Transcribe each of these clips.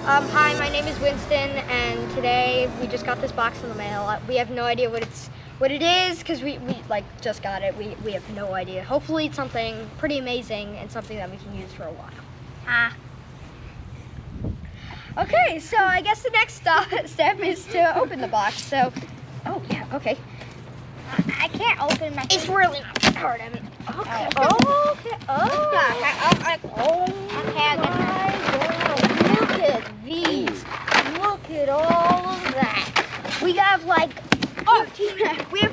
Hi, my name is Winston, and today we just got this box in the mail. We have no idea what it is because we like just got it. We have no idea. Hopefully it's something pretty amazing and something that we can use for a while. Okay, so I guess the next step is to open the box. So, oh yeah, okay. I can't open my. It's really not hard. I mean, okay. Okay, I got Look at these. Look at all of that. We have like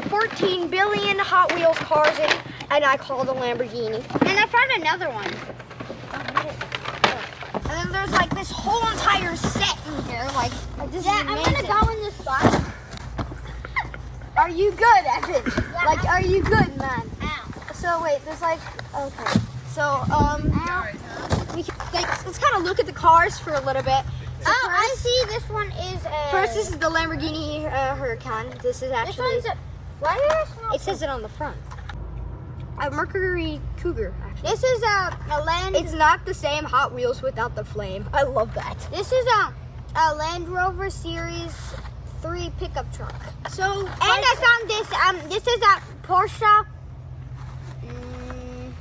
14 billion Hot Wheels cars in, and I call it a Lamborghini. And I found another one. And then there's like this whole entire set in here. Like this is I'm amazing. gonna go in this box. Are you good, Evan? Yeah, Like, are you good, man? Ow. So wait, there's like, okay. So let's kind of look at the cars for a little bit. So I see. This one is a. First, this is the Lamborghini Huracan. This is actually. This one's a. Why do I smell? It says it on the front. A Mercury Cougar. Actually. This is a Land. It's not the same Hot Wheels without the flame. I love that. This is a Land Rover Series 3 pickup truck. So I found this. This is a Porsche.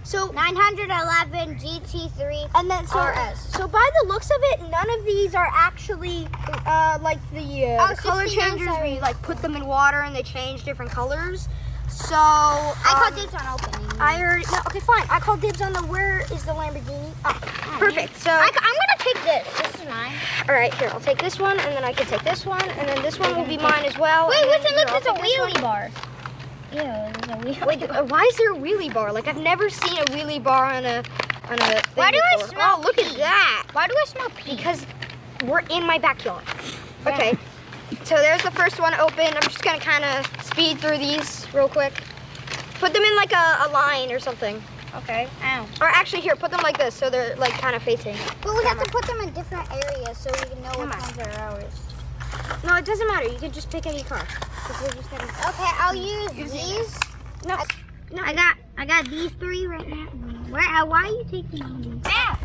So 911 GT3 and then RS. So by the looks of it, none of these are actually like the color 69 changers. series. We like put them in water and they change different colors. So I called dibs on opening. I already no, okay, fine. I called dibs on the where is the Lamborghini? Perfect. So I'm gonna take this. This is mine. all right, here I'll take this one, and then I can take this one, and then this one will be mine as well. Wait, and then listen, here, look, I'll there's a take this one. wheelie bar. Ew, there's a wheelie. Wait, why is there a wheelie bar? Like I've never seen a wheelie bar on a thing Why do I before. smell Oh, look at pee? that. Why do I smell pee? Because we're in my backyard. Yeah. Okay, so there's the first one open. I'm just gonna kind of speed through these real quick. Put them in like a line or something. Okay. Ow. Or actually here, put them like this so they're like kind of facing. But we have to put them in different areas so we can know Come which on. ones are ours. No, it doesn't matter. You can just pick any car. 'Cause we're just gonna... Okay, I'll use these. No. I got these 3 right now. Why are you taking all these? Ow.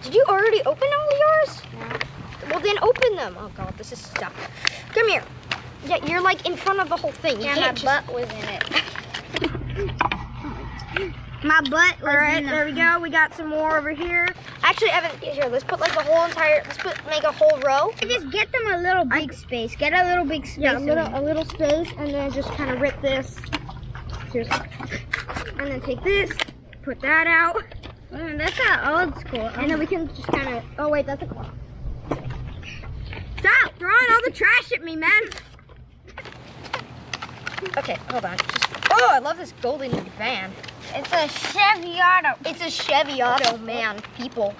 Did you already open all yours? No. Well, then open them. Oh God, this is stuck. Come here. Yeah, you're like in front of the whole thing. You Yeah, my can't just... butt was in it. My butt was All right, in there we go. We got some more over here. Actually, Evan, here, let's put like the whole entire, make a whole row. Just get them a little big space. Get a little big space. Yeah, a little space, and then just kind of rip this. Here's, and then take this, put that out, That's not old school. and then we can just kind of, oh wait, that's a car. Stop throwing all the trash at me, man. Okay, hold on. Oh, I love this golden van. It's a Chevy Auto. It's a Chevy Auto, man. People.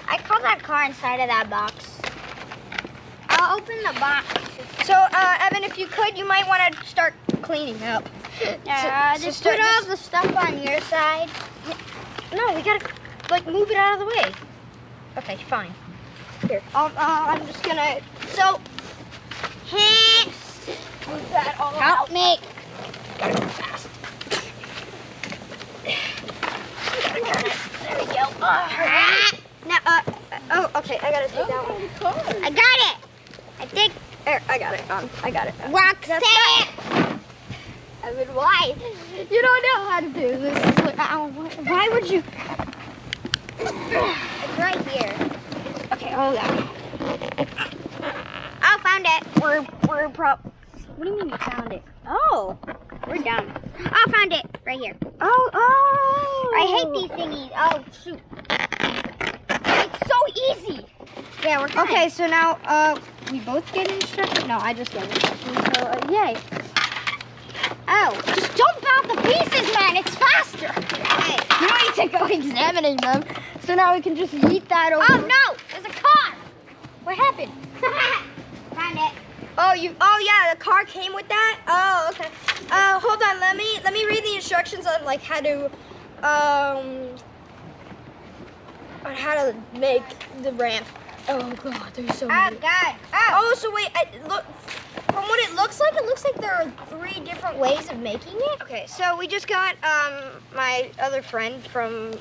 I call that car inside of that box. I'll open the box. So, Evan, if you could, you might want to start cleaning up. Just put all the stuff on your side. No, we gotta like move it out of the way. Okay, fine. Here, I'm just gonna. So, move that all Help out. me. Gotta go fast. There we go. Now, oh, okay. I gotta take that one. I got it. I think. There, I got it. I got it. Roxanne. Evan, why? You don't know how to do this. Why would you? It's right here. Okay, hold on. Oh, found it. We're What do you mean you found it? Oh, we're done. Oh, found it. Right here. Oh. I hate these thingies. Oh, shoot. It's so easy. Yeah, we're fine. Okay, so now we both get instructions. No, I just get instructions. So yay. Oh, Just dump out the pieces, man. It's faster. hey. You don't need to go examining them. So now we can just yeet that over. Oh, no. There's a car. What happened? Found it. Oh, yeah, the car came with that? Oh, okay. Hold on, let me read the instructions on like how to on how to make the ramp. Oh god, there's so Oh many. God. Oh, so wait, look. From what it looks like there are 3 different ways of making it. Okay, so we just got my other friend from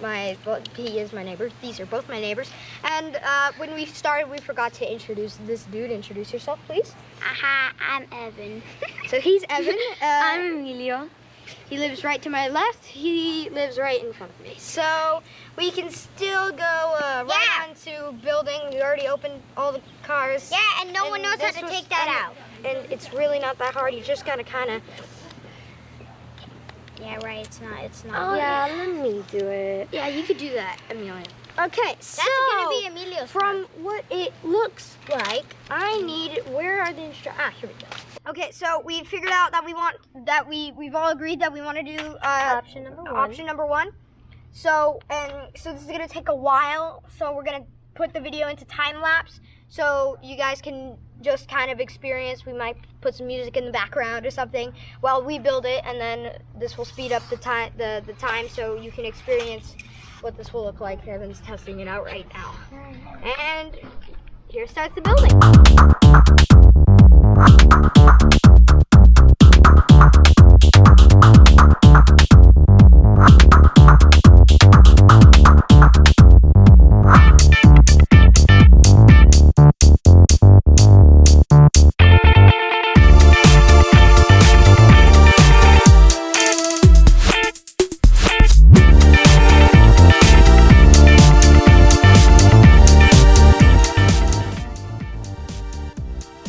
he is my neighbor. These are both my neighbors. And when we started, we forgot to introduce this dude. Introduce yourself, please. I'm Evan. So he's Evan. I'm Emilio. He lives right to my left. He lives right in front of me. So we can still go right on to building. We already opened all the cars. Yeah, and no one knows how to take that out. And it's really not that hard. You just gotta kind of. Yeah, right. It's not. Oh yeah, let me do it. Yeah, you could do that, Amelia. Okay, so That's gonna be Emilio's from what it looks like, I need. Where are the instructions? Here we go. Okay, so we figured out that we've all agreed that we want to do Option number 1. Option number 1. So this is gonna take a while. So we're gonna put the video into time lapse, so you guys can just kind of experience. We might put some music in the background or something while we build it, and then this will speed up the time, the time, so you can experience what this will look like. Evan's testing it out right now, and here starts the building.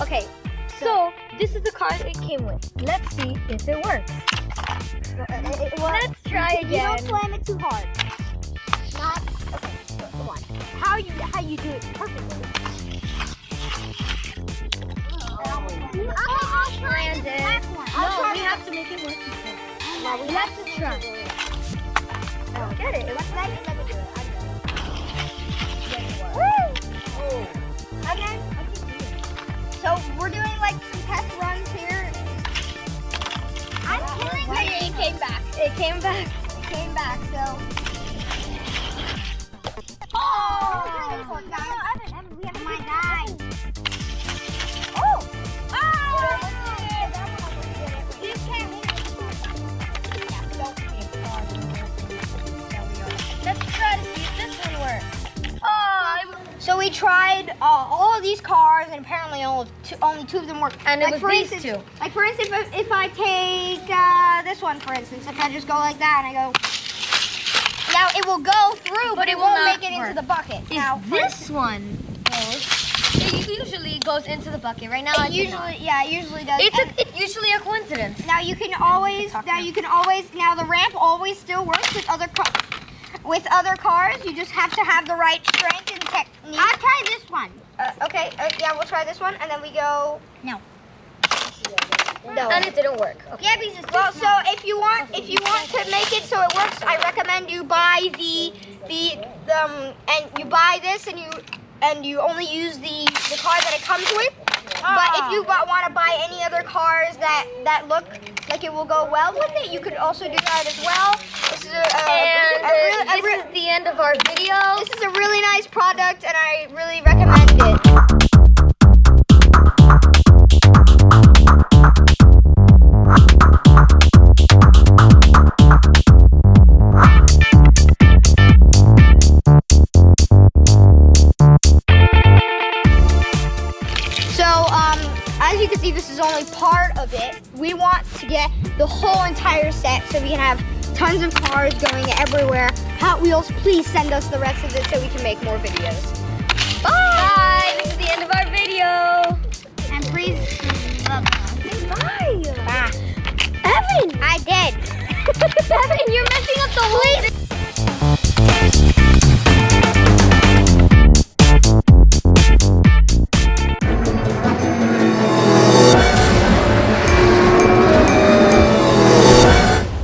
Okay, so this is the car that it came with. Let's see if it works. Let's try again. You don't slam it too hard. Not okay. Come on. How you do it perfectly? I'll try this back one. No, we have to make it work before. No, we have to try. I don't get it. It looks like it. Let me do it. Woo! Okay. So we're doing like some test runs here. I'm killing Wait, it came back. It came back. It came back. So. Oh! Evan, we have my die. Oh! You can't win. Let's try to see if this one works. So we tried all of these cars, and apparently only 2 of them work. And it was for these instance, 2. Like for instance, if I take this one, for instance, if I just go like that and I go, now it will go through, but it will won't not make it work. into the bucket. If Now this one goes, it usually goes into the bucket. Right now, it usually does. it's usually a coincidence. Now you can always, now the ramp always still works with other cars. With other cars, you just have to have the right strength and technique. I'll try this one. Okay, yeah, we'll try this one, and then we go. No. No. And it didn't work. Okay. Yeah, because it's Well, so if you want to make it so it works, I recommend you buy and you buy this and you only use the car that it comes with. But if you want to buy any other cars that look like it will go well with it, you could also do that as well. This is This is the end of our video. this is a really nice product, and I really recommend it. As you can see, this is only part of it. We want to get the whole entire set so we can have tons of cars going everywhere. Hot Wheels, please send us the rest of it so we can make more videos. Bye. This is the end of our video. And please, Bye. bye. Evan! I did. Evan, you're messing up the whole thing.